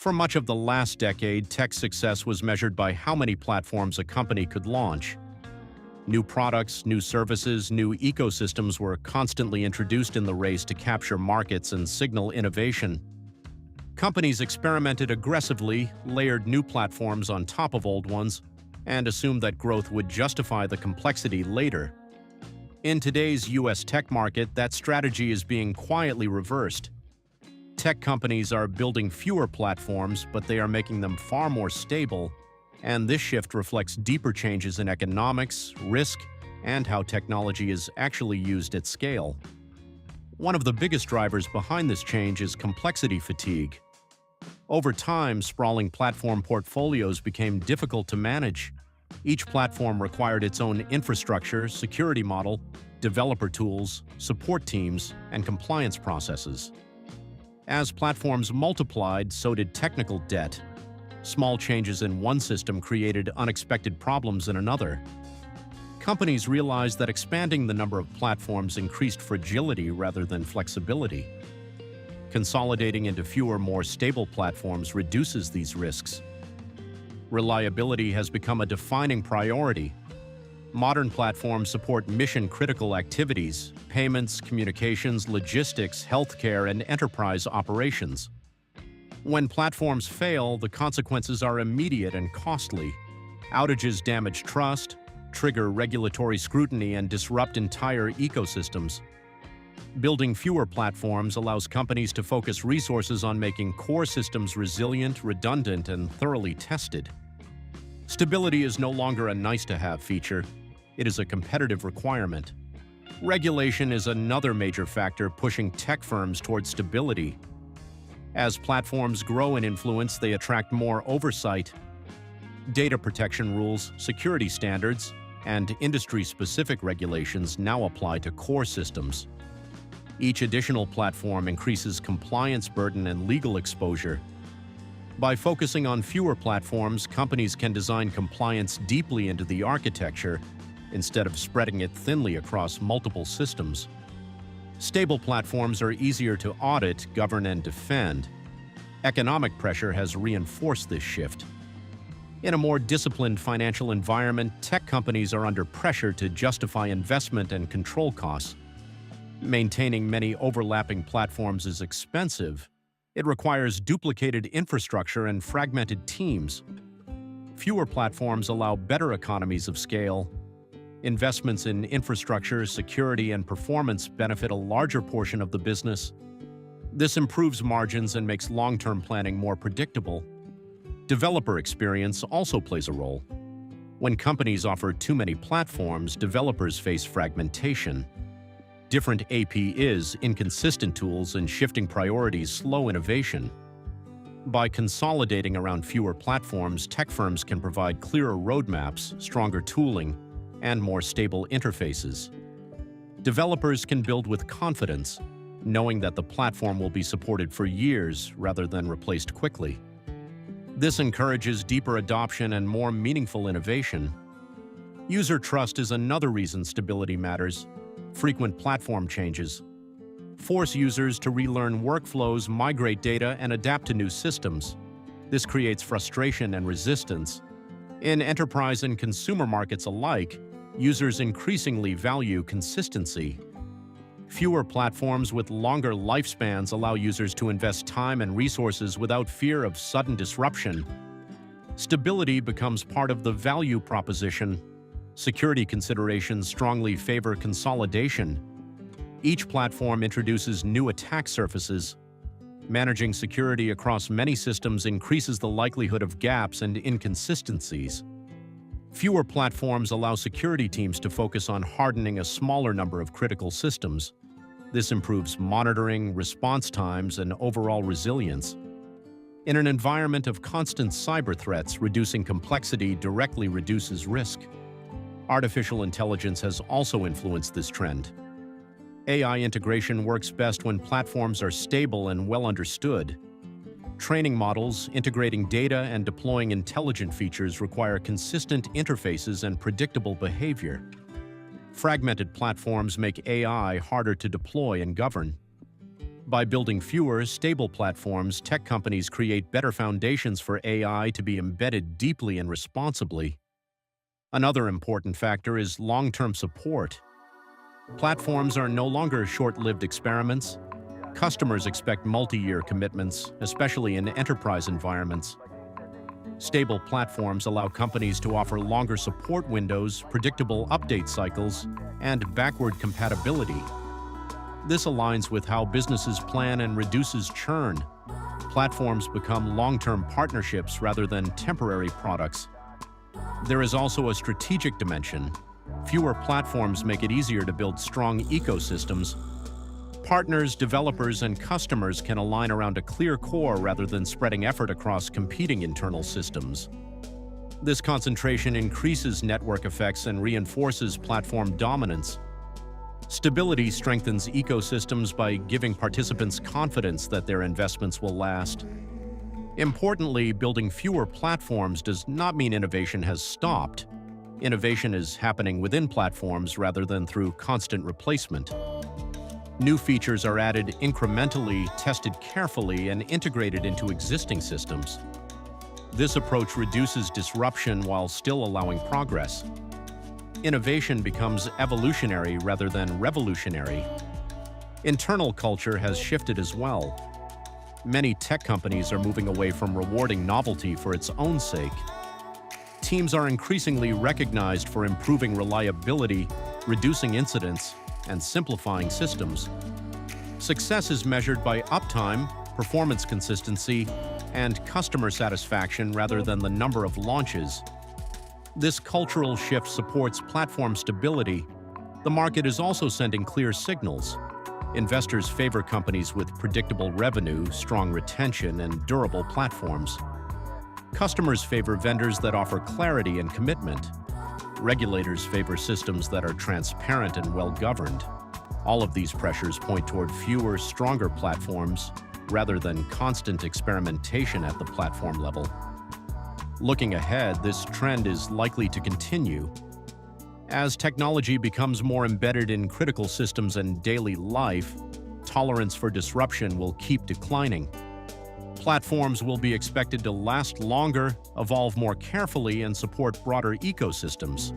For much of the last decade, tech success was measured by how many platforms a company could launch. New products, new services, new ecosystems were constantly introduced in the race to capture markets and signal innovation. Companies experimented aggressively, layered new platforms on top of old ones, and assumed that growth would justify the complexity later. In today's US tech market, that strategy is being quietly reversed. Tech companies are building fewer platforms, but they are making them far more stable, and this shift reflects deeper changes in economics, risk, and how technology is actually used at scale. One of the biggest drivers behind this change is complexity fatigue. Over time, sprawling platform portfolios became difficult to manage. Each platform required its own infrastructure, security model, developer tools, support teams, and compliance processes. As platforms multiplied, so did technical debt. Small changes in one system created unexpected problems in another. Companies realized that expanding the number of platforms increased fragility rather than flexibility. Consolidating into fewer, more stable platforms reduces these risks. Reliability has become a defining priority. Modern platforms support mission-critical activities, payments, communications, logistics, healthcare, and enterprise operations. When platforms fail, the consequences are immediate and costly. Outages damage trust, trigger regulatory scrutiny, and disrupt entire ecosystems. Building fewer platforms allows companies to focus resources on making core systems resilient, redundant, and thoroughly tested. Stability is no longer a nice-to-have feature. It is a competitive requirement. Regulation is another major factor pushing tech firms toward stability. As platforms grow in influence, they attract more oversight. Data protection rules, security standards, and industry-specific regulations now apply to core systems. Each additional platform increases compliance burden and legal exposure. By focusing on fewer platforms, companies can design compliance deeply into the architecture instead of spreading it thinly across multiple systems. Stable platforms are easier to audit, govern, and defend. Economic pressure has reinforced this shift. In a more disciplined financial environment, tech companies are under pressure to justify investment and control costs. Maintaining many overlapping platforms is expensive. It requires duplicated infrastructure and fragmented teams. Fewer platforms allow better economies of scale. Investments in infrastructure, security, and performance benefit a larger portion of the business. This improves margins and makes long-term planning more predictable. Developer experience also plays a role. When companies offer too many platforms, developers face fragmentation. Different APIs, inconsistent tools, and shifting priorities slow innovation. By consolidating around fewer platforms, tech firms can provide clearer roadmaps, stronger tooling, and more stable interfaces. Developers can build with confidence, knowing that the platform will be supported for years rather than replaced quickly. This encourages deeper adoption and more meaningful innovation. User trust is another reason stability matters. Frequent platform changes force users to relearn workflows, migrate data, and adapt to new systems. This creates frustration and resistance. In enterprise and consumer markets alike, users increasingly value consistency. Fewer platforms with longer lifespans allow users to invest time and resources without fear of sudden disruption. Stability becomes part of the value proposition. Security considerations strongly favor consolidation. Each platform introduces new attack surfaces. Managing security across many systems increases the likelihood of gaps and inconsistencies. Fewer platforms allow security teams to focus on hardening a smaller number of critical systems. This improves monitoring, response times, and overall resilience. In an environment of constant cyber threats, reducing complexity directly reduces risk. Artificial intelligence has also influenced this trend. AI integration works best when platforms are stable and well understood. Training models, integrating data, and deploying intelligent features require consistent interfaces and predictable behavior. Fragmented platforms make AI harder to deploy and govern. By building fewer, stable platforms, tech companies create better foundations for AI to be embedded deeply and responsibly. Another important factor is long-term support. Platforms are no longer short-lived experiments. Customers expect multi-year commitments, especially in enterprise environments. Stable platforms allow companies to offer longer support windows, predictable update cycles, and backward compatibility. This aligns with how businesses plan and reduces churn. Platforms become long-term partnerships rather than temporary products. There is also a strategic dimension. Fewer platforms make it easier to build strong ecosystems. Partners, developers, and customers can align around a clear core rather than spreading effort across competing internal systems. This concentration increases network effects and reinforces platform dominance. Stability strengthens ecosystems by giving participants confidence that their investments will last. Importantly, building fewer platforms does not mean innovation has stopped. Innovation is happening within platforms rather than through constant replacement. New features are added incrementally, tested carefully, and integrated into existing systems. This approach reduces disruption while still allowing progress. Innovation becomes evolutionary rather than revolutionary. Internal culture has shifted as well. Many tech companies are moving away from rewarding novelty for its own sake. Teams are increasingly recognized for improving reliability, reducing incidents, and simplifying systems. Success is measured by uptime, performance consistency, and customer satisfaction rather than the number of launches. This cultural shift supports platform stability. The market is also sending clear signals. Investors favor companies with predictable revenue, strong retention, and durable platforms. Customers favor vendors that offer clarity and commitment. Regulators favor systems that are transparent and well-governed. All of these pressures point toward fewer, stronger platforms rather than constant experimentation at the platform level. Looking ahead, this trend is likely to continue. As technology becomes more embedded in critical systems and daily life, tolerance for disruption will keep declining. Platforms will be expected to last longer, evolve more carefully, and support broader ecosystems.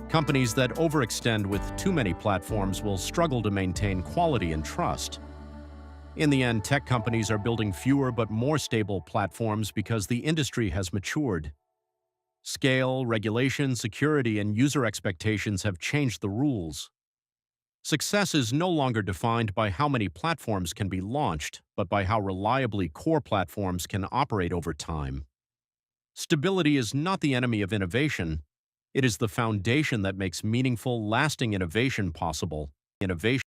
Companies that overextend with too many platforms will struggle to maintain quality and trust. In the end, tech companies are building fewer but more stable platforms because the industry has matured. Scale, regulation, security, and user expectations have changed the rules. Success is no longer defined by how many platforms can be launched, but by how reliably core platforms can operate over time. Stability is not the enemy of innovation. It is the foundation that makes meaningful, lasting innovation possible. Innovation